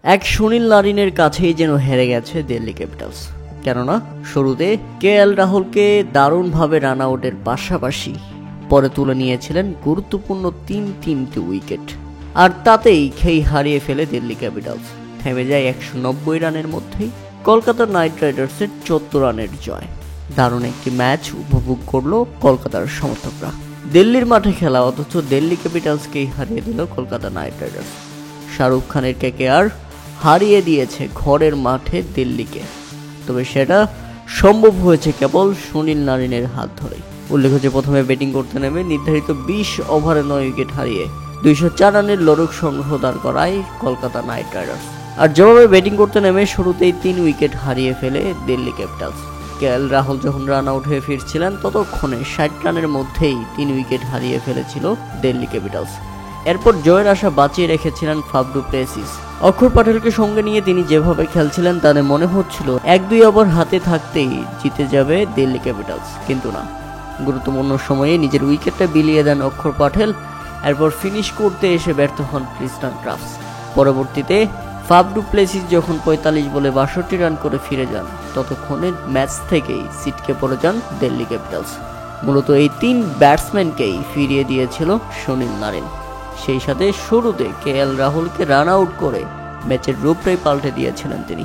এক সুনীল নারিনের কাছেই যেন হেরে গেছে দিল্লি ক্যাপিটালস। কেননা শুরুতে কেএল রাহুলকে দারুণভাবে রান আউটের পাশাপাশি পরে তুলে নিয়েছিলেন গুরুত্বপূর্ণ তিনটি উইকেট, আর তাতেই খেই হারিয়ে ফেলে দিল্লি ক্যাপিটালস। থেমে যায় 190 রানের মধ্যেই কলকাতা নাইট রাইডার্সের 14 রানের জয়। দারুণ একটি ম্যাচ উপভোগ করলো কলকাতার সমর্থকরা। দিল্লির মাঠে খেলা, অথচ দিল্লি ক্যাপিটালসকেই হারিয়ে দিল কলকাতা নাইট রাইডার্স। শাহরুখ খানের কেকেআর হারিয়ে দিয়েছে ঘরের মাঠে দিল্লিকে, তবে সেটা সম্ভব হয়েছে কেবল সুনীল নারিনের হাত ধরেই। উল্লেখ্য যে প্রথমে ব্যাটিং করতে নেমে নির্ধারিত 20 ওভারে 9 উইকেট হারিয়ে 204 রানের লড়ক সংগ্রহ দাঁড় করায় কলকাতা নাইট রাইডার্স। আর যেভাবে ব্যাটিং করতে নেমে শুরুতেই 3 উইকেট হারিয়ে ফেলে দিল্লি ক্যাপিটালস। কেএল রাহুল যখন রান আউট হয়ে ফিরছিলেন ততক্ষণে 60 রানের মধ্যেই 3 উইকেট হারিয়ে ফেলেছিল দিল্লি ক্যাপিটালস। এরপর জয়ের আশা বাঁচিয়ে রেখেছিলেন ফাফ ডু প্লেসিস। অক্ষর প্যাটেলকে সঙ্গে নিয়ে তিনি যেভাবে খেলছিলেন তাতে মনে হচ্ছিল 1-2 ওভার হাতে থাকতেই জিতে যাবে দিল্লি ক্যাপিটালস, কিন্তু না। গুরুত্বপূর্ণ সময়ে নিজের উইকেটটা বিলিয়ে দেন অক্ষর প্যাটেল। এরপর ফিনিশ করতে এসে ব্যর্থ হন ক্রিস্টান ক্রাফটস। পরবর্তীতে ফাফ ডু প্লেসিস যখন 45 বলে 62 রান করে ফিরে যান, ততক্ষণে ম্যাচ থেকেই ছিটকে পড়ে যান দিল্লি ক্যাপিটালস। মূলত এই 3 ব্যাটসম্যানকেই ফিরিয়ে দিয়েছিল সুনীল নারিন। সেই সাথে শুরুতে কেএল রাহুলকে রান আউট করে ম্যাচের রূপটাই পাল্টে দিয়েছিলেন তিনি।